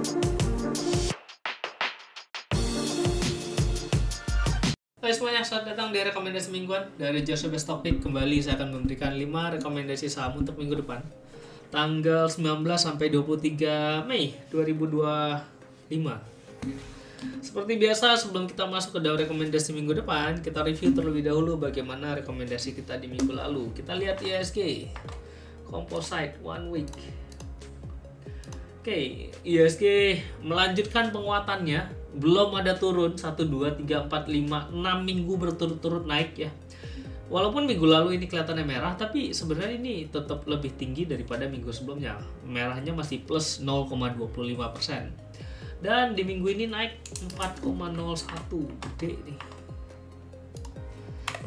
Hai semuanya, selamat datang di rekomendasi mingguan dari Joseph Topic. Kembali saya akan memberikan 5 rekomendasi saham untuk minggu depan, tanggal 19 sampai 23 Mei 2025. Seperti biasa, sebelum kita masuk ke dalam rekomendasi minggu depan, kita review terlebih dahulu bagaimana rekomendasi kita di minggu lalu. Kita lihat IHSG Composite One Week. Oke, IHSG melanjutkan penguatannya. Belum ada turun 1, 2, 3, 4, 5, 6 minggu berturut-turut naik ya. Walaupun minggu lalu ini kelihatannya merah, tapi sebenarnya ini tetap lebih tinggi daripada minggu sebelumnya. Merahnya masih plus 0,25%. Dan di minggu ini naik 4,01. Gede nih.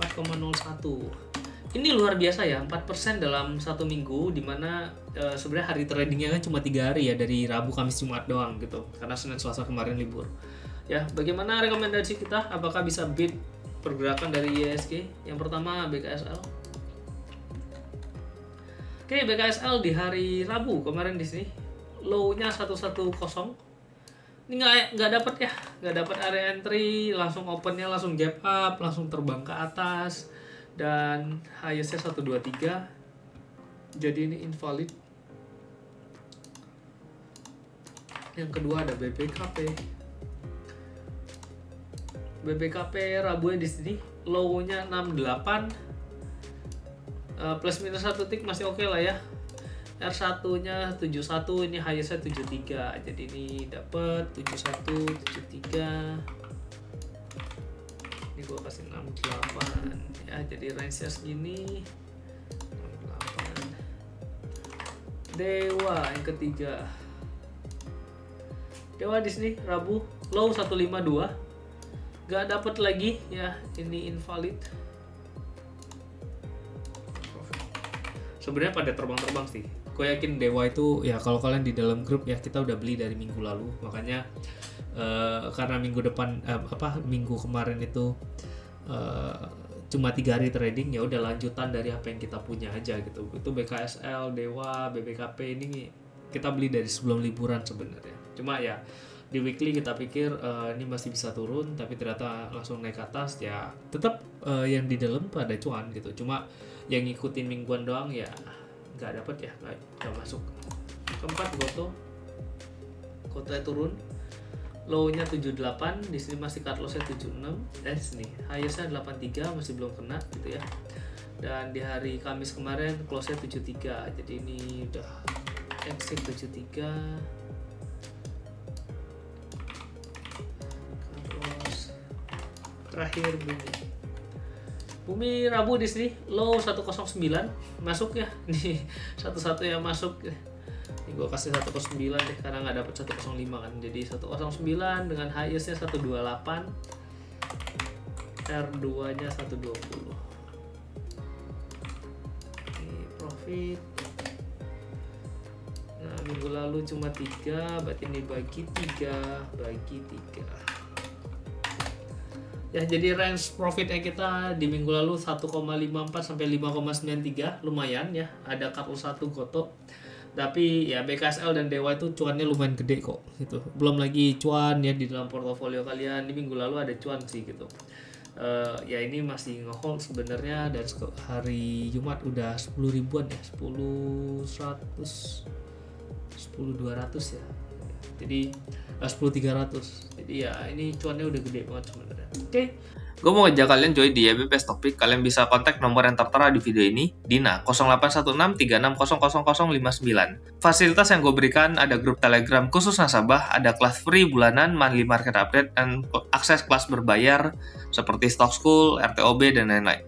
4,01. Ini luar biasa ya, 4% dalam satu minggu, dimana sebenarnya hari tradingnya kan cuma 3 hari ya, dari Rabu, Kamis, Jumat doang gitu, karena Senin, Selasa kemarin libur. Ya, bagaimana rekomendasi kita? Apakah bisa beat pergerakan dari IHSG? Yang pertama BKSL. Oke, BKSL di hari Rabu kemarin di sini low-nya 110. Ini nggak dapat ya, nggak dapat area entry, langsung opennya langsung gap up, langsung terbang ke atas. Dan highest-nya 123, jadi ini invalid. Yang kedua ada BPKP. BPKP Rabu di sini low-nya 68, plus minus 1 tick masih oke lah ya. R1-nya 71, ini highest-nya 73, jadi ini dapat 71, 73. Ini gua kasih 68 ya, jadi range-nya segini. 68. Dewa yang ketiga. Dewa di sini Rabu low 152. Gak dapat lagi ya, ini invalid. Sebenarnya pada terbang-terbang sih. Gue yakin Dewa itu ya, kalau kalian di dalam grup ya, kita udah beli dari minggu lalu, makanya karena minggu depan minggu kemarin itu cuma 3 hari trading, ya udah lanjutan dari apa yang kita punya aja gitu. Itu BKSL, Dewa, BBKP ini kita beli dari sebelum liburan sebenarnya. Cuma ya di weekly kita pikir ini masih bisa turun, tapi ternyata langsung naik ke atas ya. Tetap yang di dalam tuh ada cuan gitu. Cuma yang ngikutin mingguan doang ya nggak dapet ya, nggak masuk. Keempat Goto turun. Low-nya 78, di sini masih cut loss-nya 76. Sini highest-nya 83, masih belum kena gitu ya. Dan di hari Kamis kemarin close-nya 73. Jadi ini udah exit 73. Cut loss. Terakhir Bumi Rabu di sini low 109, masuk ya. Ini satu-satu yang masuk. Ini gue kasih 109 deh, karena nggak dapat 105 kan. Jadi 109 dengan highest-nya 128, R2-nya 120. Ini profit. Nah, minggu lalu cuma 3, berarti ini bagi 3. Ya, jadi range profitnya kita di minggu lalu 1,54 sampai 5,93, lumayan ya. Ada cut loss 1 Goto. Tapi ya BKSL dan Dewa itu cuannya lumayan gede kok gitu. Belum lagi cuan ya di dalam portofolio kalian. Di minggu lalu ada cuan sih gitu. Ya ini masih nge-hold sebenarnya, dan hari Jumat udah 10 ribuan ya, 10.100, 10.200 ya. Jadi 10.300. Jadi ya ini cuannya udah gede banget sebenarnya. Oke. Gue mau ngajak kalian join di YBPS Topik. Kalian bisa kontak nomor yang tertera di video ini, Dina 0816360059. Fasilitas yang gue berikan ada grup Telegram khusus nasabah, ada kelas free bulanan, monthly market update, dan akses kelas berbayar seperti Stock School, RTOB, dan lain-lain.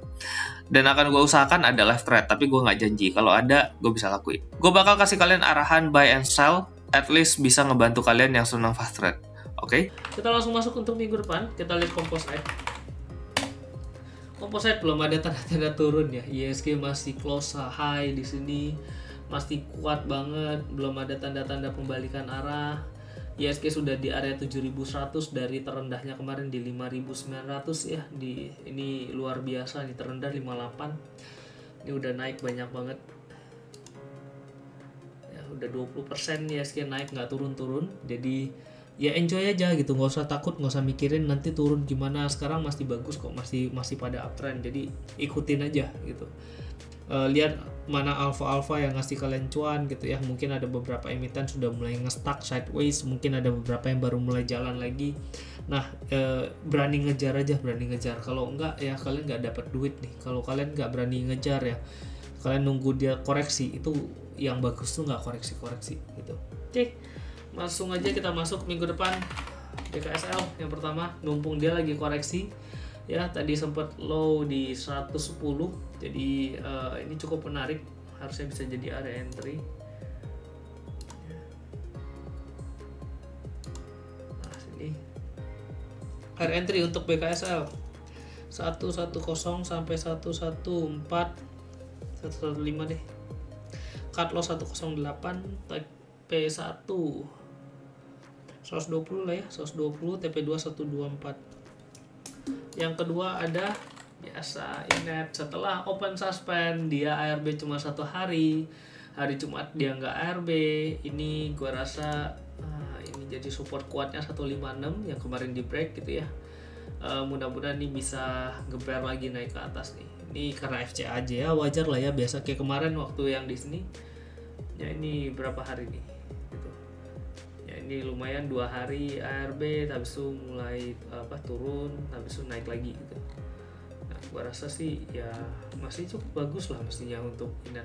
Dan akan gue usahakan ada live trade, tapi gue nggak janji. Kalau ada, gue bisa lakuin. Gue bakal kasih kalian arahan buy and sell, at least bisa ngebantu kalian yang senang fast trade. Oke? Kita langsung masuk untuk minggu depan. Kita lihat Composite. Composite belum ada tanda-tanda turun ya. IHSG masih close high di sini, masih kuat banget. Belum ada tanda-tanda pembalikan arah. IHSG sudah di area 7.100 dari terendahnya kemarin di 5.900 ya. Ini luar biasa, ini terendah 58. Ini udah naik banyak banget. Ya, udah 20% IHSG naik nggak turun-turun. Jadi ya enjoy aja gitu, nggak usah takut, nggak usah mikirin nanti turun gimana. Sekarang masih bagus kok, masih pada uptrend, jadi ikutin aja gitu. Lihat mana alpha yang ngasih kalian cuan gitu ya. Mungkin ada beberapa emiten sudah mulai nge-stuck sideways, mungkin ada beberapa yang baru mulai jalan lagi. Nah, berani ngejar aja, berani ngejar. Kalau enggak ya kalian nggak dapat duit nih. Kalau kalian nggak berani ngejar ya, kalian nunggu dia koreksi, itu yang bagus tuh nggak koreksi gitu. Oke, langsung aja kita masuk minggu depan. BKSL yang pertama, numpung dia lagi koreksi ya, tadi sempat low di 110, jadi ini cukup menarik, harusnya bisa jadi area entry. Nah, sini area entry untuk BKSL 110 sampai 114, 115 deh. Cut loss 108, TP1 120 lah ya, 120, TP2 124. Yang kedua ada biasa Inet, setelah open suspend dia ARB cuma 1 hari Jumat dia nggak ARB. Ini gua rasa ini jadi support kuatnya 156 yang kemarin di break gitu ya. Mudah-mudahan ini bisa geber lagi naik ke atas nih. Ini karena FCA aja ya, wajar lah ya, biasa kayak kemarin waktu yang di sini ya. Ini berapa hari nih gitu ya, ini lumayan 2 hari ARB, habis itu mulai turun, habis itu naik lagi gitu. Nah, gua rasa sih ya masih cukup bagus lah mestinya untuk ini.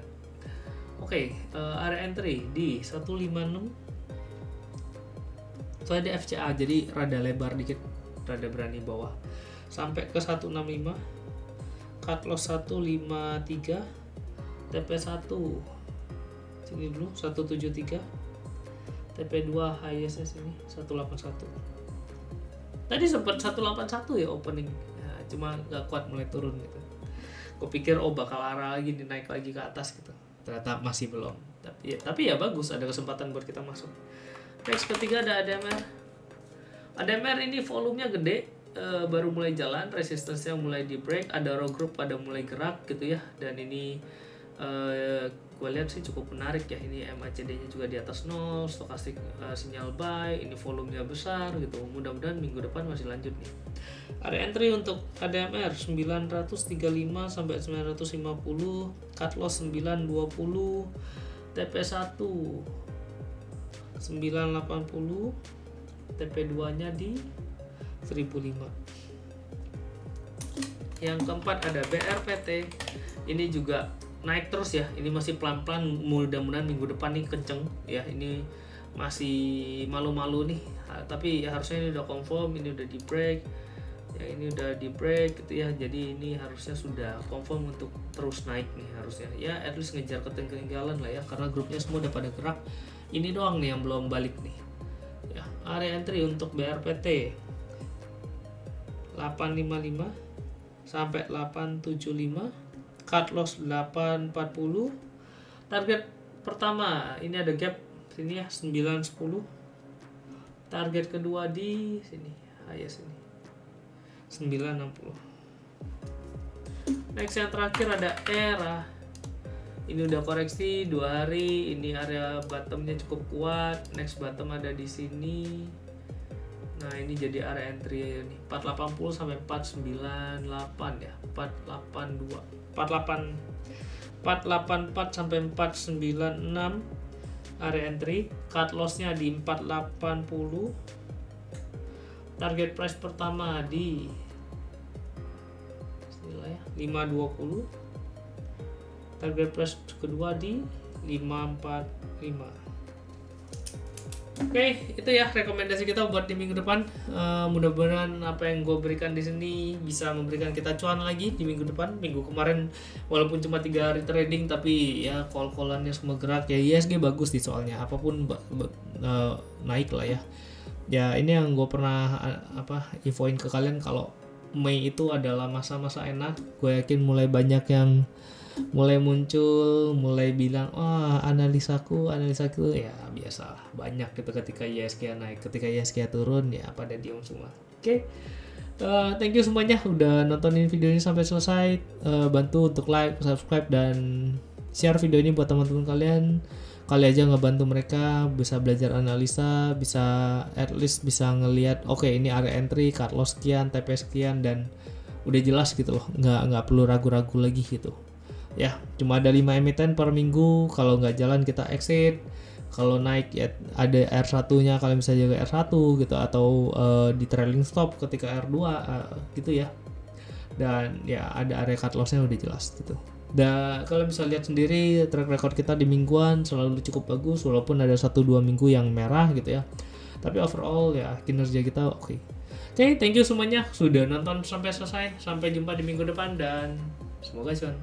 Oke, area entry di 156. Soalnya di FCA jadi rada lebar dikit, rada berani bawah sampai ke 165. Cut loss 153, TP1 sini dulu 173, TP2 highestnya sini 181. Tadi sempat 181 ya opening ya, cuma nggak kuat, mulai turun gitu. Gue pikir bakal arah lagi, dinaik lagi ke atas gitu, ternyata masih belum. Tapi ya bagus, ada kesempatan buat kita masuk. Next ketiga ada ADMR ini volumenya gede, baru mulai jalan, resistance-nya mulai di break, ada row group pada mulai gerak gitu ya. Dan ini gue lihat sih cukup menarik ya. Ini MACD-nya juga di atas 0, stokastik sinyal buy, ini volumenya besar gitu. Mudah-mudahan minggu depan masih lanjut nih. Area entry untuk ADMR 935 sampai 950, cut loss 920, TP1 980, TP2-nya di 1005. Yang keempat ada BRPT. Ini juga naik terus ya. Ini masih pelan-pelan, mudah-mudahan minggu depan nih kenceng ya. Ini masih malu-malu nih. Tapi ya harusnya ini udah confirm, ini udah di break. Ya ini udah di break gitu ya. Jadi ini harusnya sudah confirm untuk terus naik nih harusnya. Ya at least ngejar ketinggalan lah ya, karena grupnya semua udah pada gerak. Ini doang nih yang belum balik nih. Ya, area entry untuk BRPT 855 sampai 875, cut loss 840. Target pertama ini ada gap sini ya 910. Target kedua di sini, highest ini 960. Next yang terakhir ada ERA. Ini udah koreksi 2 hari, ini area bottomnya cukup kuat. Next bottom ada di sini. Nah ini jadi area entry ya nih, 480 sampai 498 ya, 482, 484 sampai 496 area entry. Cut lossnya di 480. Target price pertama di sinilah ya 520. Target price kedua di 545. Oke, itu ya rekomendasi kita buat di minggu depan. Mudah-mudahan apa yang gue berikan di sini bisa memberikan kita cuan lagi di minggu depan. Minggu kemarin walaupun cuma 3 hari trading, tapi ya call-callannya semua gerak ya. IHSG bagus di soalnya, apapun naik lah ya. Ya ini yang gue pernah infoin ke kalian, kalau Mei itu adalah masa-masa enak. Gue yakin mulai banyak yang mulai muncul, mulai bilang analisaku ya biasalah, banyak gitu ketika IHSG naik, ketika IHSG turun ya pada diem semua. Oke. Thank you semuanya udah nontonin video ini sampai selesai. Bantu untuk like, subscribe, dan share video ini buat teman-teman kalian. kali aja ngebantu mereka bisa belajar analisa, bisa at least bisa ngelihat oke, ini area entry, cut loss sekian, TP sekian, dan udah jelas gitu loh, nggak perlu ragu-ragu lagi gitu ya. Cuma ada 5 emiten per minggu, kalau nggak jalan kita exit, kalau naik ya ada R1 nya, kalian bisa jaga R1 gitu, atau di trailing stop ketika R2 gitu ya. Dan ya ada area cut loss nya udah jelas gitu. Dan kalian bisa lihat sendiri track record kita di mingguan selalu cukup bagus, walaupun ada 1-2 minggu yang merah gitu ya, tapi overall ya kinerja kita oke. Oke, thank you semuanya sudah nonton sampai selesai. Sampai jumpa di minggu depan dan semoga cuan.